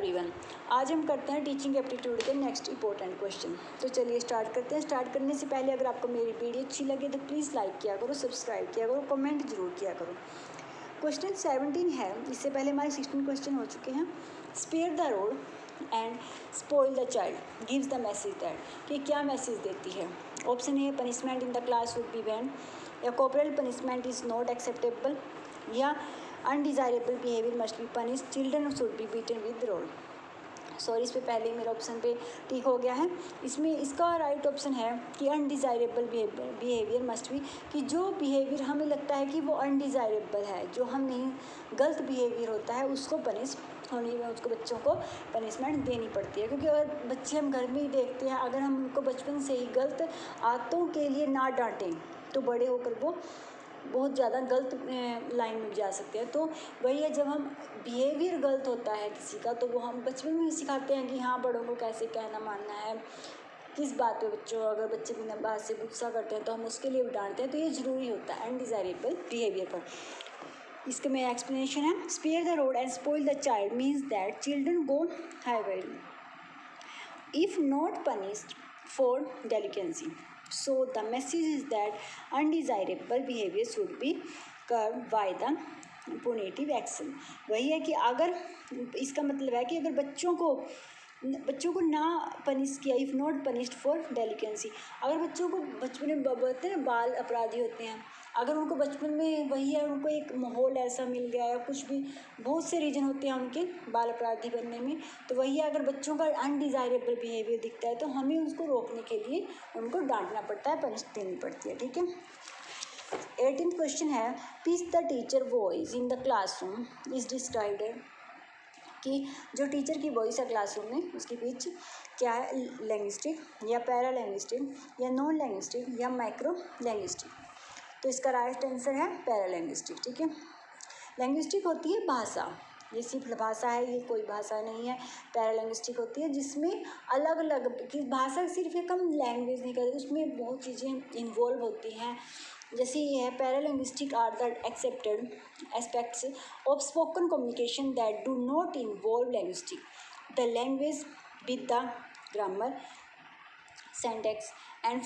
Everyone, आज हम करते हैं टीचिंग एप्टीट्यूड के नेक्स्ट इंपॉर्टेंट क्वेश्चन। तो चलिए स्टार्ट करते हैं। स्टार्ट करने से पहले अगर आपको मेरी वीडियो अच्छी लगे तो प्लीज़ लाइक किया करो, सब्सक्राइब किया करो, कमेंट जरूर किया करो। क्वेश्चन 17 है, इससे पहले हमारे 16 क्वेश्चन हो चुके हैं। Spare the rod and spoil the child gives the message that, कि क्या मैसेज देती है। Option a, punishment in the class would be ban, या corporal punishment is not acceptable, या undesirable behaviour must be punish, children should be beaten with rod. Sorry, इस पे पहले ही मेरा ऑप्शन पे ठीक हो गया है। इसमें इसका राइट ऑप्शन है कि अनडिज़ायरेबल बिहेवियर मस्ट बी, कि जो बिहेवियर हमें लगता है कि वो अनडिज़ायरेबल है, जो हम नहीं, गलत बिहेवियर होता है, उसको पनिश होनी में, उसको बच्चों को पनिशमेंट देनी पड़ती है। क्योंकि अगर बच्चे हम घर में ही देखते हैं, अगर हम उनको बचपन से ही गलत आदतों के लिए ना डांटें तो बड़े होकर वो बहुत ज़्यादा गलत लाइन में जा सकते हैं। तो वही है, जब हम बिहेवियर गलत होता है किसी का तो वो हम बचपन में सिखाते हैं कि हाँ, बड़ों को कैसे कहना मानना है, किस बात पे बच्चों, अगर बच्चे बिना बात से गुस्सा करते हैं तो हम उसके लिए भी डांटते हैं। तो ये ज़रूरी होता है अनडिज़ायरेबल बिहेवियर पर। इसके में एक्सप्लेनेशन है, spare the rod and spoil the child means that children go haywire if not punished for delinquency. So the message is that undesirable behavior should be curbed by the punitive action. वही है कि अगर, इसका मतलब है कि अगर बच्चों को ना पनिश किया, इफ़ नॉट पनिश्ड फॉर डेलिकेंसी, अगर बच्चों को बचपन में बोलते हैं बाल अपराधी होते हैं, अगर उनको बचपन में वही है, उनको एक माहौल ऐसा मिल गया या कुछ भी, बहुत से रीज़न होते हैं उनके बाल अपराधी बनने में, तो वही है, अगर बच्चों का अनडिज़ायरेबल बिहेवियर दिखता है तो हमें उसको रोकने के लिए उनको डांटना पड़ता है, पनिश देनी पड़ती है। ठीक है। 18th क्वेश्चन है, pitch the teacher voice in the classroom is described, कि जो टीचर की वॉइस है क्लासरूम में उसकी पिच क्या है, लैंग्विस्टिक या पैरा लैंग्विस्टिक या नॉन लैंग्विस्टिक या माइक्रो लैंग्विस्टिक। तो इसका राइट आंसर है पैरा लैंग्विस्टिक। ठीक है। लैंग्विस्टिक होती है भाषा, ये सिर्फ भाषा है, ये कोई भाषा नहीं है। पैरा लैंग्विस्टिक होती है जिसमें अलग अलग की भाषा, सिर्फ एक हम लैंग्वेज नहीं करते, उसमें बहुत चीज़ें इन्वॉल्व होती हैं। जैसे ये है, paralinguistic are the accepted aspects of spoken communication that do not involve linguistic, the language with the grammar, syntax and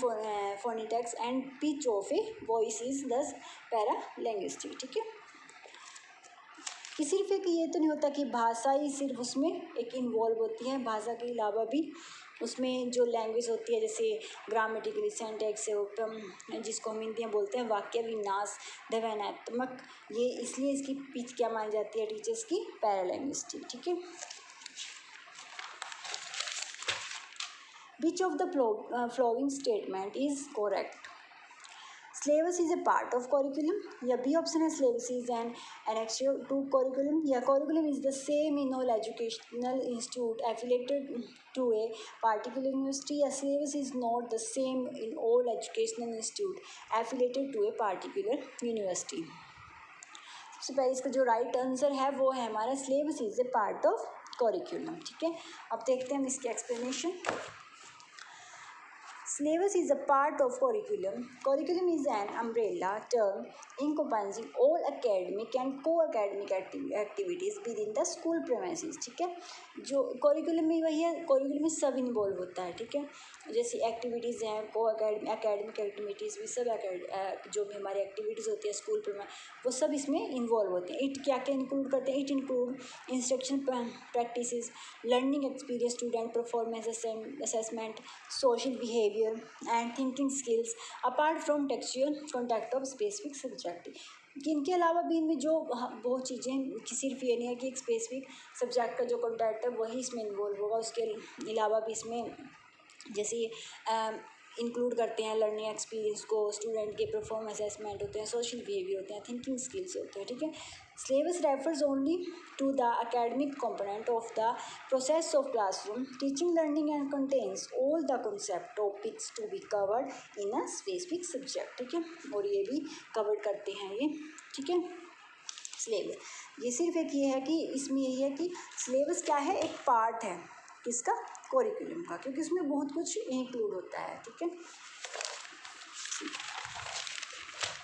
phonetics and pitch of a voice is thus paralinguistic। ठीक है। कि सिर्फ एक ये तो नहीं होता कि भाषा ही सिर्फ उसमें एक इन्वॉल्व होती है, भाषा के अलावा भी उसमें जो लैंग्वेज होती है, जैसे ग्रामेटिकली, सिंटैक्स, जिसको हम हिंदी में बोलते हैं वाक्य विन्यास, ध्वन्यात्मक, ये इसलिए इसकी पिच क्या मानी जाती है टीचर्स की, पैरालिंग्विस्टिक। ठीक है। Which of the following statement is correct? Syllabus is a part of curriculum, या B option है, syllabus is an annex to curriculum, या curriculum is the same in all educational institute affiliated to a particular university, या syllabus is not the same in all educational institute affiliated to a particular university। सबसे पहले इसका जो right answer है वो है हमारा syllabus is a part of curriculum। ठीक है। अब देखते हैं हम इसकी explanation. Syllabus is a part of curriculum. Curriculum is an umbrella term encompassing all academic and co-academic activities within the school premises। ठीक है। जो curriculum में वही है, curriculum में सब इन्वॉल्व होता है। ठीक है। जैसे एक्टिविटीज़ हैं, एकेडमिक एक्टिविटीज़ भी सब, जो भी हमारी एक्टिविटीज़ होती है स्कूल पर, वो सब इसमें इन्वॉल्व होते हैं। इट क्या क्या इंक्लूड करते हैं, it include instruction practices, learning experience, student performance assessment, social behaviour and thinking skills apart from textual contact of specific subject. इनके अलावा भी इनमें जो बहुत चीज़ें, कि सिर्फ ये नहीं है कि एक स्पेसिफिक सब्जेक्ट का जो कॉन्टैक्ट है वही इसमें इन्वॉल्व होगा, उसके अलावा भी इसमें जैसे इंक्लूड करते हैं लर्निंग एक्सपीरियंस को, स्टूडेंट के परफॉर्मेंस असेसमेंट होते हैं, सोशल बिहेवियर होते हैं, थिंकिंग स्किल्स होते हैं। ठीक है। Syllabus refers only to the academic component of the process of classroom teaching learning and contains all the concept topics to be covered in a specific subject. ठीक है। और ये भी कवर करते हैं ये। ठीक है। सिलेबस ये सिर्फ एक ये है कि इसमें यही है कि सिलेबस क्या है, एक पार्ट है किसका, करिकुलम का, क्योंकि इसमें बहुत कुछ इंक्लूड होता है। ठीक है।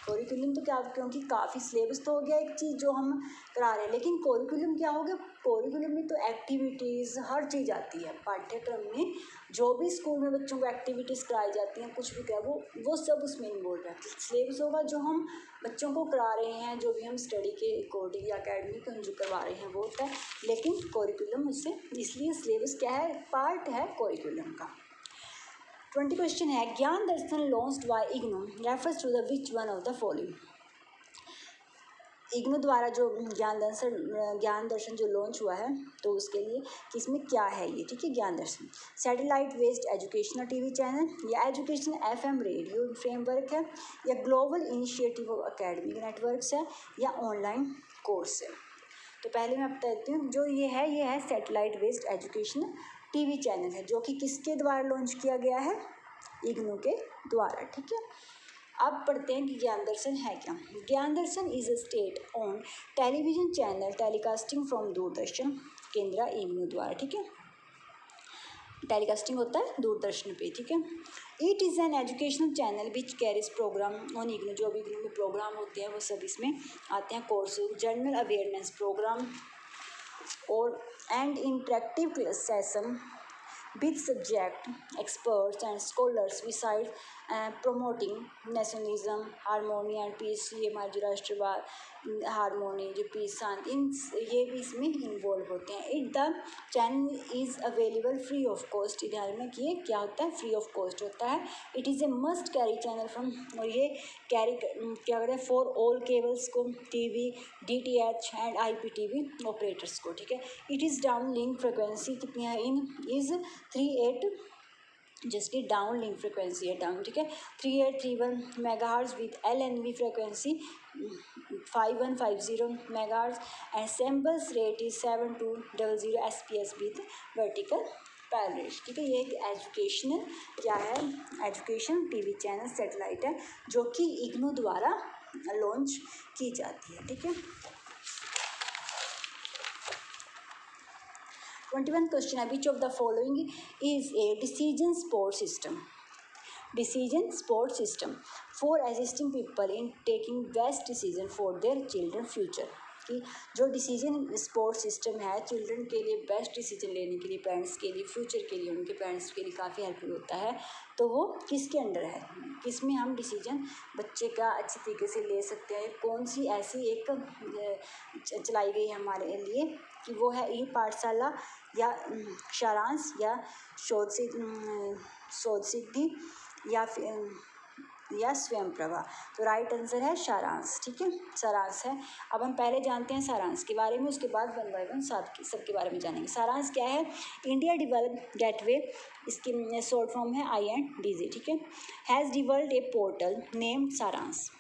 कोरिकुलम तो क्या, क्योंकि काफ़ी सिलेबस तो हो गया एक चीज़ जो हम करा रहे हैं, लेकिन कोरिकुलम क्या हो गया, कोरिकुलम में तो एक्टिविटीज़ हर चीज़ आती है। पाठ्यक्रम में जो भी स्कूल में बच्चों को एक्टिविटीज़ कराई जाती हैं, कुछ भी क्या वो सब उसमें इन्वॉल्व है। सिलेबस होगा जो हम बच्चों को करा रहे हैं, जो भी हम स्टडी के अकॉर्डिंग या अकेडमिक हम जो करवा रहे हैं वो होता है, लेकिन कोरिकुलम उससे, इसलिए सिलेबस क्या है, पार्ट है कोरिकुलम का। 20 क्वेश्चन है, Gyan Darshan launched by IGNOU refers to the which one of the following. IGNOU द्वारा जो ज्ञान दर्शन जो लॉन्च हुआ है, तो उसके लिए किसमें क्या है ये, ठीक है, Gyan Darshan satellite based educational TV channel, या एजुकेशनल एफएम रेडियो फ्रेमवर्क है, या global initiative of academic networks है, या ऑनलाइन कोर्स है। तो पहले मैं बता देती हूँ, जो ये है satellite based educational TV channel है, जो कि किसके द्वारा लॉन्च किया गया है, इग्नू के द्वारा, ठीक है। अब पढ़ते हैं कि ज्ञान दर्शन है क्या। Gyan Darshan is a state on television channel telecasting from Doordarshan Kendra IGNOU द्वारा, ठीक है, टेलीकास्टिंग होता है दूरदर्शन पे, ठीक है। It is an educational channel which carries program on IGNOU, जो भी इग्नू में प्रोग्राम होते हैं वो सब इसमें आते हैं, कोर्स, जनरल अवेयरनेस प्रोग्राम और and interactive class session with subject experts and scholars besides promoting nationalism, harmony and peace, ये हमारे जो राष्ट्रवाद, हारमोनी, जो पीस, शांति, इन ये भी इसमें इन्वॉल्व होते हैं। It the channel is available free of cost, ध्यान में कि ये क्या होता है, फ्री ऑफ कॉस्ट होता है। It is a must carry channel from, और ये कैरी क्या करते हैं, फॉर ऑल केबल्स को, TV, DTH and IPTV operators को, ठीक है। It is down link frequency कितनी है, इन इज़ 38, जिसकी डाउन लिंक फ्रिक्वेंसी है, डाउन, ठीक है, 3831 megahertz with LNV frequency 5150 megahertz and samples rate is 7200 SPS with vertical parallel, ठीक है। ये एक एजुकेशनल क्या है, एजुकेशन टीवी चैनल सेटेलाइट है, जो कि इग्नू द्वारा लॉन्च की जाती है, ठीक है। 21 क्वेश्चन है, which of the following is a decision support system, decision support system for assisting people in taking best decision for their children future, कि जो डिसीजन सपोर्ट सिस्टम है चिल्ड्रन के लिए बेस्ट डिसीजन लेने के लिए, पेरेंट्स के लिए, फ्यूचर के लिए, उनके पेरेंट्स के लिए काफ़ी हेल्पफुल होता है, तो वो किसके अंडर है, किसमें हम डिसीजन बच्चे का अच्छी तरीके से ले सकते हैं, कौन सी ऐसी एक चलाई गई हमारे लिए, कि वो है ई पाठशाला, या सारांश, या शोध सिद्धि, या स्वयं प्रभा। तो राइट आंसर है सारांश, ठीक है, सारांश है। अब हम पहले जानते हैं सारांश के बारे में, उसके बाद वन बाय वन सबके बारे में जानेंगे। सारांश क्या है, इंडिया डेवलप गेटवे, इसकी शॉर्ट फॉर्म है INDG, ठीक है, has developed a portal named Saransh,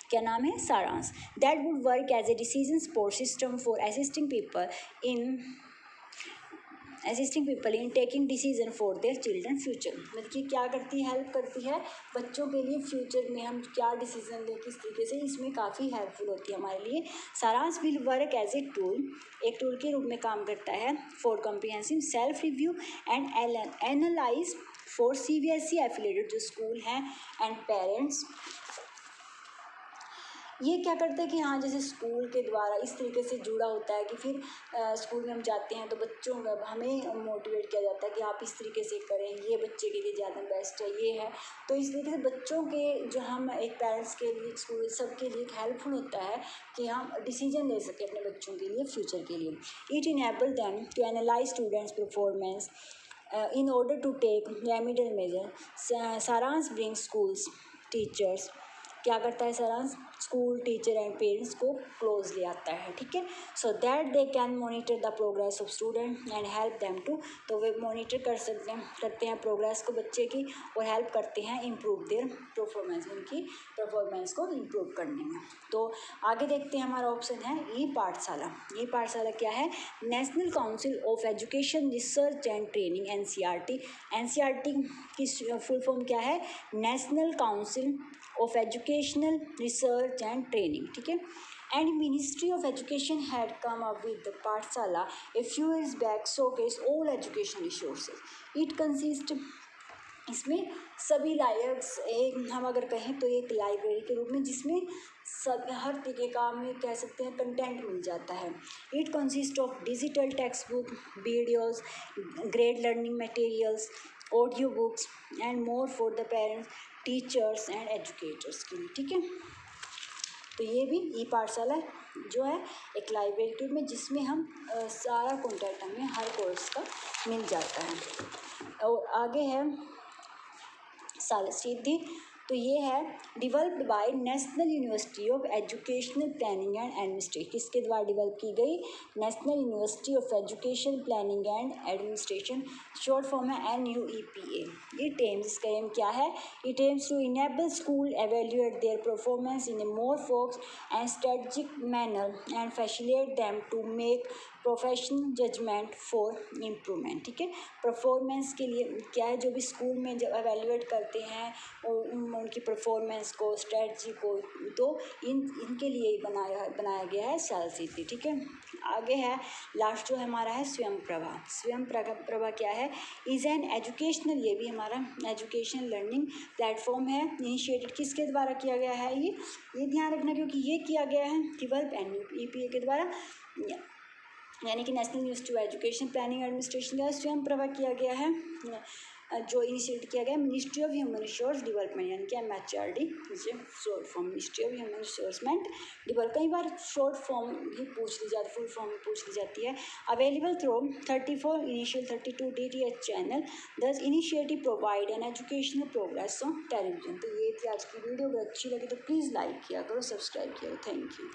क्या नाम है, Saransh, that would work as a decision support system for assisting people in taking decision for their children future, मतलब कि क्या करती है, हेल्प करती है बच्चों के लिए फ्यूचर में हम क्या डिसीजन लें, किस तरीके से, इसमें काफ़ी हेल्पफुल होती है हमारे लिए। Saransh will work as a tool, एक टूल के रूप में काम करता है, for comprehensive self review and analyze for CBSE affiliated जो स्कूल हैं एंड पेरेंट्स। ये क्या करता है कि हाँ, जैसे स्कूल के द्वारा इस तरीके से जुड़ा होता है कि फिर स्कूल में हम जाते हैं तो बच्चों का हमें मोटिवेट किया जाता है कि आप इस तरीके से करें, ये बच्चे के लिए ज़्यादा बेस्ट है, ये है। तो इस तरीके से बच्चों के जो हम एक पेरेंट्स के लिए, स्कूल सबके लिए हेल्पफुल होता है कि हम डिसीजन ले सकें अपने बच्चों के लिए, फ्यूचर के लिए। It enable them to analyze students performance in order to take remedial measure. Saransh bring schools teachers, क्या करता है Saransh, school teacher and parents को क्लोज ले आता है, ठीक है, so that they can monitor the progress of student and help them to, तो वे मॉनिटर करते हैं प्रोग्रेस को बच्चे की, और हेल्प करते हैं इम्प्रूव देयर परफॉर्मेंस, उनकी परफॉर्मेंस को इम्प्रूव करने में। तो आगे देखते हैं, हमारा ऑप्शन है ई पाठशाला। ई पाठशाला क्या है, national council of education research and training, NCERT। NCERT की फुल फॉर्म क्या है, national council of educational research and training, ठीक है। And ministry of education had come up with the पाठशाला a few years back showcase all education resources. It consists इसमें सभी लाइब्स एक हम अगर कहें तो एक लाइब्रेरी के रूप में जिसमें सब हर तरीके का हम कह सकते हैं कंटेंट मिल जाता है। It consist of digital text book, videos, grade learning materials, audio books and more for the parents, teachers and educators के लिए, ठीक है। तो ये भी ई पाठशाला जो है एक लाइब्रेरी के रूप में जिसमें हम सारा कंटेंट हमें हर कोर्स का मिल जाता है। और आगे है सालसिद्धि, तो ये है developed by national university of educational planning and administration, किसके द्वारा डिवेल्प की गई, national university of education planning and administration, short form है NUEPA। इट एम्स, इसका एम क्या है, it aims to enable school evaluate their performance in a more focused and strategic manner and facilitate them to make professional judgement for improvement, ठीक है। Performance के लिए क्या है, जो भी स्कूल में जब एवेल्यूएट करते हैं उनकी परफॉर्मेंस को, स्ट्रेटजी को, तो इनके लिए ही बनाया गया है सालसिद्धि, ठीक है। आगे है लास्ट जो हमारा है स्वयं प्रभा। स्वयं प्रभा क्या है, इज़ एन एजुकेशनल, ये भी हमारा एजुकेशन लर्निंग प्लेटफॉर्म है। इनिशिएटेड किसके द्वारा किया गया है, ये ध्यान रखना क्योंकि ये किया गया है डिवेल्प NUEPA के द्वारा, यानी कि national university of education planning administration का स्वयं प्रभा किया गया है, जो इनिशिएट किया गया है ministry of human resource development, यानी कि MHRD, short form ministry of human resourcement develop. कई बार शॉर्ट फॉर्म भी पूछ ली जाती, फुल फॉर्म भी पूछ ली जाती है। Available through 34 initial 32 DTH channel, this initiative provide an educational progress on television. तो ये थी आज की वीडियो, अगर अच्छी लगी तो प्लीज़ लाइक किया करो, सब्सक्राइब किया करो। Thank you.